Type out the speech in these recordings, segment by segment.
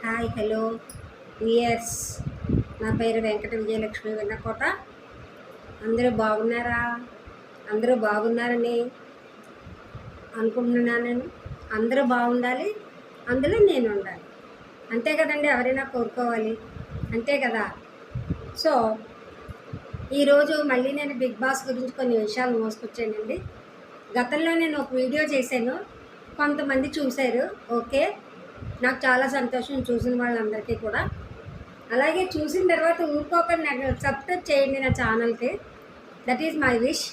Hi hello viewers. నా పేరు వెంకట విజయలక్ష్మి వెన్నకోట. అందరూ బాగున్నారా? అందరూ బాగున్నారని అనుకుంటున్నాను. నేను అందరూ బాగుండాలి, అందులో నేను ఉండాలి, అంతే కదండి. ఎవరైనా కోరుకోవాలి, అంతే కదా. సో ఈరోజు మళ్ళీ నేను బిగ్ బాస్ గురించి కొన్ని విషయాలు మోసుకొచ్చానండి. గతంలో నేను ఒక వీడియో చేశాను, కొంతమంది చూశారు. ఓకే, నాకు చాలా సంతోషం చూసిన వాళ్ళందరికీ కూడా. అలాగే చూసిన తర్వాత ఊరుకోకుండా నాకు సబ్స్క్రైబ్ చేయండి నా ఛానల్కి. That is my wish.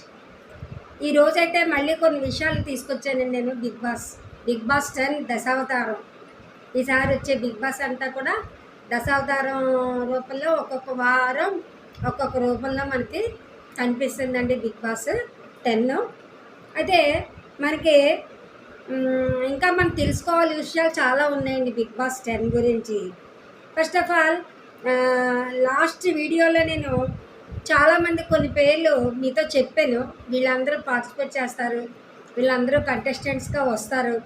ఈరోజైతే మళ్ళీ కొన్ని విషయాలు తీసుకొచ్చానండి నేను. Big boss 10 Dashavataram. ఈసారి వచ్చే బిగ్ బాస్ అంతా కూడా దశావతారం రూపంలో ఒక్కొక్క వారం ఒక్కొక్క రూపంలో మనకి కనిపిస్తుందండి బిగ్ బాస్ 10. అయితే మనకి ఇంకా మనం తెలుసుకోవాలి విషయాలు చాలా ఉన్నాయండి బిగ్ బాస్ 10 గురించి. ఫస్ట్ ఆఫ్ ఆల్, లాస్ట్ వీడియోలో నేను చాలామంది కొన్ని పేర్లు మీతో చెప్పాను. వీళ్ళందరూ పార్టిసిపేట్ చేస్తారు, వీళ్ళందరూ కంటెస్టెంట్స్గా వస్తారు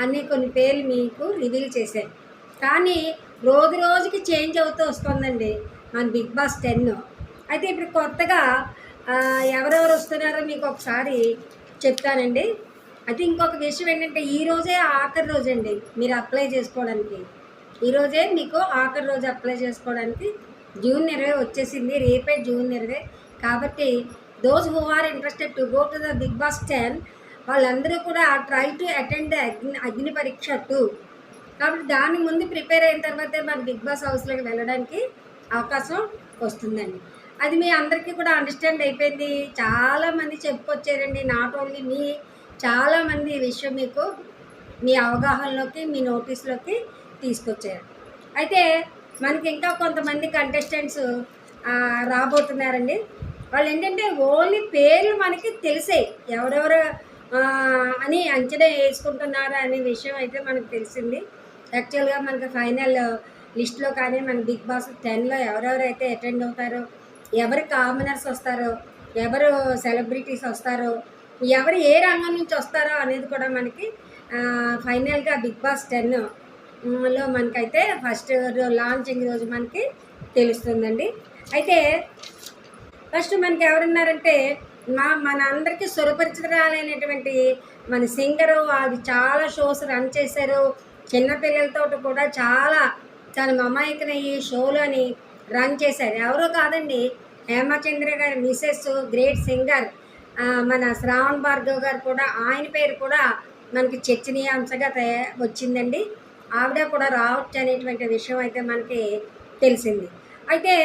అని కొన్ని పేర్లు మీకు రివీల్ చేశాను. కానీ రోజు రోజుకి చేంజ్ అవుతూ వస్తుందండి మన బిగ్ బాస్ 10. అయితే ఇప్పుడు కొత్తగా ఎవరెవరు వస్తున్నారో మీకు ఒకసారి చెప్తానండి. అయితే ఇంకొక విషయం ఏంటంటే, ఈరోజే ఆఖరి రోజు అండి మీరు అప్లై చేసుకోవడానికి. ఈరోజే మీకు ఆఖరి రోజు అప్లై చేసుకోవడానికి. జూన్ 20 వచ్చేసింది, రేపే జూన్ 20. కాబట్టి those who are interested to go to the big boss 10 వాళ్ళందరూ కూడా ట్రై టు అటెండ్ ద అగ్ని పరీక్ష 2. కాబట్టి దాని ముందు ప్రిపేర్ అయిన తర్వాతే మన బిగ్ బాస్ హౌస్లోకి వెళ్ళడానికి అవకాశం వస్తుందండి. అది మీ అందరికీ కూడా అండర్స్టాండ్ అయిపోయింది. చాలామంది చెప్పుకొచ్చారండి, నాట్ ఓన్లీ మీ, చాలామంది ఈ విషయం మీకు మీ అవగాహనలోకి, మీ నోటీస్లోకి తీసుకొచ్చారు. అయితే మనకి ఇంకా కొంతమంది కంటెస్టెంట్స్ రాబోతున్నారండి. వాళ్ళు ఏంటంటే ఓన్లీ పేర్లు మనకి తెలిసాయి, ఎవరెవరు అని అంచనా వేసుకుంటున్నారు అనే విషయం అయితే మనకు తెలిసింది. యాక్చువల్గా మనకి ఫైనల్ లిస్ట్లో కానీ మన బిగ్ బాస్ 10లో ఎవరెవరైతే అటెండ్ అవుతారో, ఎవరు కామనర్స్ వస్తారో, ఎవరు సెలబ్రిటీస్ వస్తారో, ఎవరు ఏ రంగం నుంచి వస్తారో అనేది కూడా మనకి ఫైనల్గా బిగ్ బాస్ 10లో మనకైతే ఫస్ట్ లాంచింగ్ రోజు మనకి తెలుస్తుందండి. అయితే ఫస్ట్ మనకి ఎవరున్నారంటే, మన అందరికీ సురపరిచితురాలైనటువంటి మన సింగరు. అది చాలా షోస్ రన్ చేశారు, చిన్నపిల్లలతో కూడా చాలా తన మమాయికనయ్యి షోలని రన్ చేశారు. ఎవరో కాదండి, హేమచంద్ర గారి మిసెస్, గ్రేట్ సింగర్ మన శ్రావణ్ భార్గవ్ గారు కూడా, ఆయన పేరు కూడా మనకి చర్చనీయాంశంగా వచ్చిందండి. ఆవిడ కూడా రావచ్చు అనేటువంటి విషయం అయితే మనకి తెలిసింది. అయితే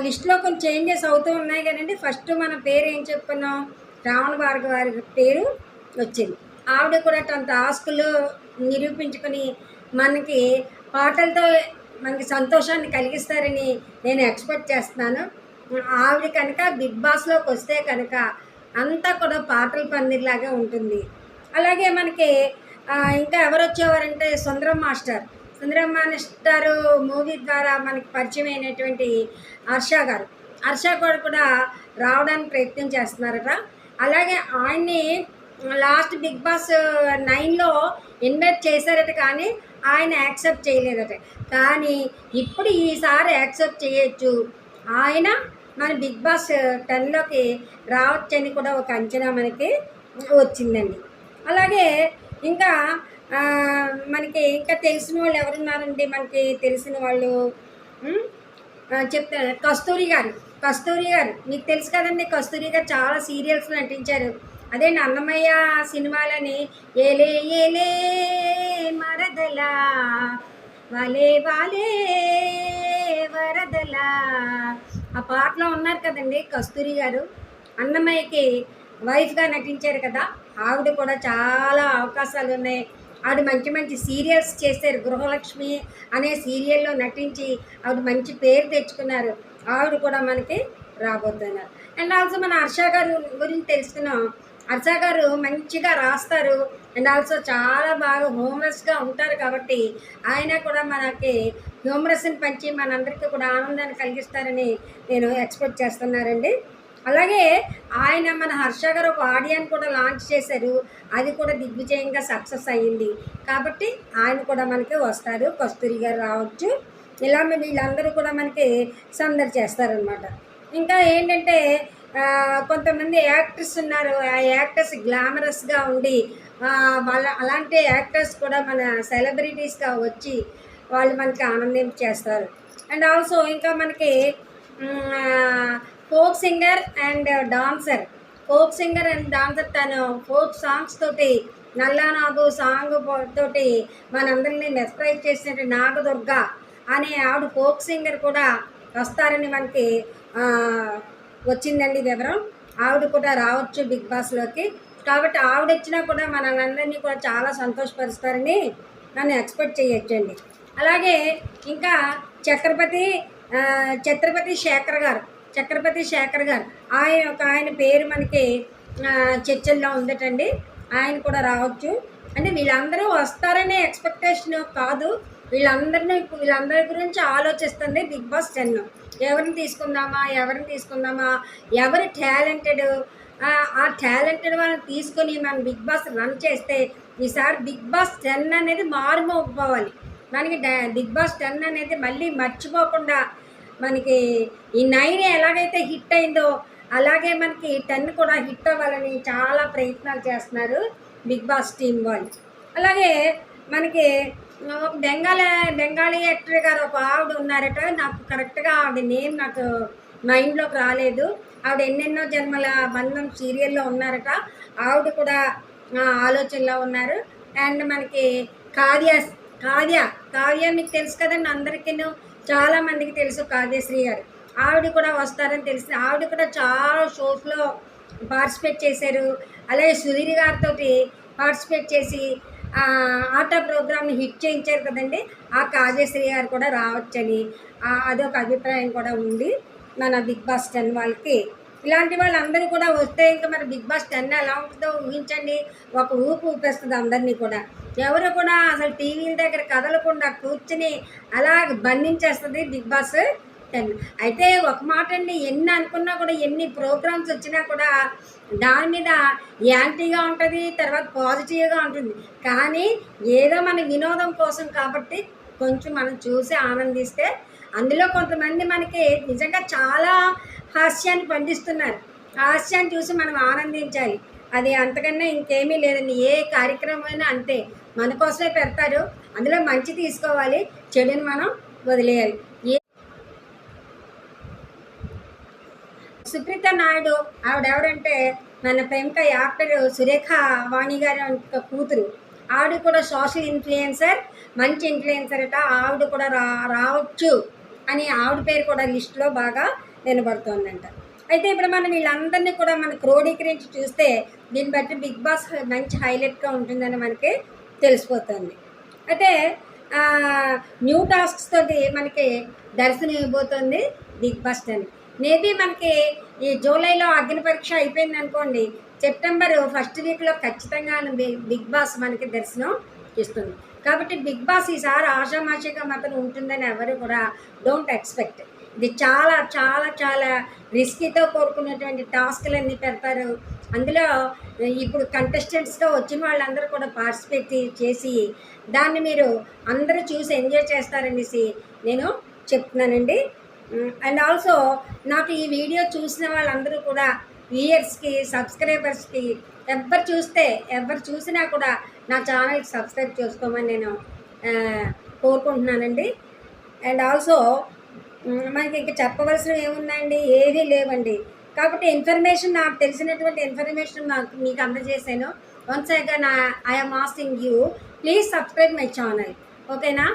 లిస్ట్లో కొంచెం చేంజెస్ అవుతూ ఉన్నాయి కదండి. ఫస్ట్ మన పేరు ఏం చెప్పుకున్నాం, శ్రావణ్ భార్గవ్ గారి పేరు వచ్చింది. ఆవిడ కూడా తన టాస్కులు నిరూపించుకొని మనకి పాటలతో మనకి సంతోషాన్ని కలిగిస్తారని నేను ఎక్స్పెక్ట్ చేస్తున్నాను. ఆవిడ కనుక బిగ్ బాస్లోకి వస్తే కనుక అంతా కూడా పాటల పందిరిలాగే ఉంటుంది. అలాగే మనకి ఇంకా ఎవరు వచ్చేవారంటే సుందరం మాస్టర్ మూవీ ద్వారా మనకి పరిచయం అయినటువంటి హర్ష గారు కూడా రావడానికి ప్రయత్నం చేస్తున్నారట. అలాగే ఆయన్ని లాస్ట్ బిగ్ బాస్ 9లో ఇన్వైట్ చేశారట, కానీ ఆయన యాక్సెప్ట్ చేయలేదట. కానీ ఇప్పుడు ఈసారి యాక్సెప్ట్ చేయొచ్చు, ఆయన మన బిగ్ బాస్ 10లోకి రావచ్చని కూడా ఒక అంచనా మనకి వచ్చిందండి. అలాగే ఇంకా మనకి ఇంకా తెలిసిన వాళ్ళు ఎవరున్నారండి, మనకి తెలిసిన వాళ్ళు చెప్తాను. కస్తూరి గారు మీకు తెలుసు కదండి. కస్తూరి గారు చాలా సీరియల్స్ నటించారు. అదే అన్నమయ్య సినిమాలని ఏలే ఏలే మరదలా వాలే వాలే వరదలా ఆ పాటలో ఉన్నారు కదండి కస్తూరి గారు. అన్నమయ్యకి వైఫ్గా నటించారు కదా. ఆవిడ కూడా చాలా అవకాశాలు ఉన్నాయి. ఆవిడ మంచి మంచి సీరియల్స్ చేశారు. గృహలక్ష్మి అనే సీరియల్లో నటించి ఆవిడ మంచి పేరు తెచ్చుకున్నారు. ఆవిడ కూడా మనకి రాబోతున్నారు. అండ్ ఆల్సో మన హర్ష గారు గురించి తెలుసుకున్నాం. హర్ష గారు మంచిగా రాస్తారు అండ్ ఆల్సో చాలా బాగా హోమ్లెస్గా ఉంటారు. కాబట్టి ఆయన కూడా మనకి హ్యూమరస్ని పంచి మనందరికీ కూడా ఆనందాన్ని కలిగిస్తారని నేను ఎక్స్పెక్ట్ చేస్తున్నానండి. అలాగే ఆయన మన హర్ష గారు ఒక ఆడియోని కూడా లాంచ్ చేశారు. అది కూడా దిగ్విజయంగా సక్సెస్ అయ్యింది. కాబట్టి ఆయన కూడా మనకి వస్తారు. కస్తూరి గారు రావచ్చు. ఇలా వీళ్ళందరూ కూడా మనకి సందడి చేస్తారనమాట. ఇంకా ఏంటంటే కొంతమంది యాక్టర్స్ ఉన్నారు. ఆ యాక్టర్స్ గ్లామరస్గా ఉండి వాళ్ళ అలాంటి యాక్టర్స్ కూడా మన సెలబ్రిటీస్గా వచ్చి వాళ్ళు మనకి ఆనందం చేస్తారు. అండ్ ఆల్సో ఇంకా మనకి folk singer and dancer, folk singer and dancer తను ఫోక్ సాంగ్స్ తోటి నల్లానాగు సాంగ్ తోటి మనందరినీ మెస్ప్రైజ్ చేసిన నాగదుర్గ అనే ఆవిడ ఫోక్ సింగర్ కూడా వస్తారని మనకి వచ్చిందండి వివరం. ఆవిడ కూడా రావచ్చు బిగ్ బాస్లోకి. కాబట్టి ఆవిడ వచ్చినా కూడా మనందరినీ కూడా చాలా సంతోషపరుస్తారని నన్ను ఎక్స్పెక్ట్ చేయొచ్చండి. అలాగే ఇంకా ఛత్రపతి శేఖర్ గారు ఆయన పేరు మనకి చర్చల్లో ఉందటండి. ఆయన కూడా రావచ్చు. అంటే వీళ్ళందరూ వస్తారనే ఎక్స్పెక్టేషన్ కాదు, వీళ్ళందరి గురించి ఆలోచిస్తుంది బిగ్ బాస్ 10. ఎవరిని తీసుకుందామా, ఎవరు టాలెంటెడ్, ఆ టాలెంటెడ్ వాళ్ళని తీసుకొని మనం బిగ్ బాస్ రన్ చేస్తే ఈసారి బిగ్ బాస్ 10 అనేది మారుమోగిపోవాలి. మనకి బిగ్ బాస్ 10 అనేది మళ్ళీ మర్చిపోకుండా మనకి ఈ 9 ఎలాగైతే హిట్ అయిందో అలాగే మనకి 10 కూడా హిట్ అవ్వాలని చాలా ప్రయత్నాలు చేస్తున్నారు బిగ్ బాస్ టీం వాళ్ళు. అలాగే మనకి ఒక బెంగాలీ యాక్టర్ గారు ఒక ఆవిడ ఉన్నారట. నాకు కరెక్ట్గా ఆవిడ నేమ్ నాకు మైండ్లోకి రాలేదు. ఆవిడ ఎన్నెన్నో జన్మల బంధం సీరియల్లో ఉన్నారట. ఆవిడ కూడా ఆలోచనలో ఉన్నారు. అండ్ మనకి కావ్య మీకు తెలుసు కదండి, అందరికీ చాలామందికి తెలుసు కావ్యశ్రీ గారు. ఆవిడ కూడా వస్తారని తెలిసి ఆవిడ కూడా చాలా షోస్లో పార్టిసిపేట్ చేశారు. అలాగే సుధీర్ గారితో పార్టిసిపేట్ చేసి ఆట ప్రోగ్రామ్ని హిట్ చేయించారు కదండి. ఆ కావ్యశ్రీ గారు కూడా రావచ్చని అదొక అభిప్రాయం కూడా ఉంది మన బిగ్ బాస్ 10 వాళ్ళకి. ఇలాంటి వాళ్ళందరూ కూడా వస్తే ఇంకా మరి బిగ్ బాస్ 10 ఎలా ఉంటుందో ఊహించండి. ఒక ఊపేస్తుంది అందరినీ కూడా. ఎవరు కూడా అసలు టీవీల దగ్గర కదలకుండా కూర్చుని అలా బంధించేస్తుంది బిగ్ బాస్ 10. అయితే ఒక మాట అండి, ఎన్ని అనుకున్నా కూడా, ఎన్ని ప్రోగ్రామ్స్ వచ్చినా కూడా దాని మీద యాంటీగా ఉంటుంది, తర్వాత పాజిటివ్గా ఉంటుంది. కానీ ఏదో మన వినోదం కోసం కాబట్టి కొంచెం మనం చూసి ఆనందిస్తే, అందులో కొంతమంది మనకి నిజంగా చాలా హాస్యాన్ని పండిస్తున్నారు. హాస్యాన్ని చూసి మనం ఆనందించాలి. అది అంతకన్నా ఇంకేమీ లేదండి. ఏ కార్యక్రమం అయినా అంతే, మన కోసమే పెడతారు. అందులో మంచి తీసుకోవాలి, చెడుని మనం వదిలేయాలి. సుప్రీత నాయుడు ఆవిడెవరంటే మన ప్రముఖ యాక్టర్ సురేఖ వాణి గారి కూతురు. ఆవిడ కూడా సోషల్ ఇన్ఫ్లుయెన్సర్, మంచి ఇన్ఫ్లుయెన్సర్ అట. ఆవిడ కూడా రావచ్చు అని ఆవిడ పేరు కూడా లిస్టులో బాగా వినబడుతోందంట. అయితే ఇప్పుడు మనం వీళ్ళందరినీ కూడా మన క్రోడీకరించి చూస్తే దీన్ని బట్టి బిగ్ బాస్ మంచి హైలైట్గా ఉంటుందని మనకి తెలిసిపోతుంది. అయితే న్యూ టాస్క్స్ తోటి మనకి దర్శనం ఇవ్వబోతుంది బిగ్ బాస్ 10. మేబీ మనకి ఈ జూలైలో అగ్ని పరీక్ష అయిపోయింది అనుకోండి, సెప్టెంబర్ ఫస్ట్ వీక్లో ఖచ్చితంగా బిగ్ బాస్ మనకి దర్శనం ఇస్తుంది. కాబట్టి బిగ్ బాస్ ఈసారి ఆషామాషిగా మాత్రం ఉంటుందని ఎవరు కూడా డోంట్ ఎక్స్పెక్ట్. ఇది చాలా చాలా చాలా రిస్కీతో కోరుకున్నటువంటి టాస్క్లన్నీ పెడతారు. అందులో ఇప్పుడు కంటెస్టెంట్స్గా వచ్చిన వాళ్ళందరూ కూడా పార్టిసిపేట్ చేసి దాన్ని మీరు అందరూ చూసి ఎంజాయ్ చేస్తారనేసి నేను చెప్తున్నానండి. అండ్ ఆల్సో నాకు ఈ వీడియో చూసిన వాళ్ళందరూ కూడా వ్యూయర్స్కి, సబ్స్క్రైబర్స్కి, ఎవరు చూసినా కూడా నా ఛానల్కి సబ్స్క్రైబ్ చేసుకోమని నేను కోరుకుంటున్నానండి. అండ్ ఆల్సో మనకి ఇంకా చెప్పవలసినవి ఏముందండి, ఏవీ లేవండి. కాబట్టి ఇన్ఫర్మేషన్, నాకు తెలిసినటువంటి ఇన్ఫర్మేషన్ మీకు అందజేశాను. Once again I am asking you, please subscribe my channel. ఓకేనా?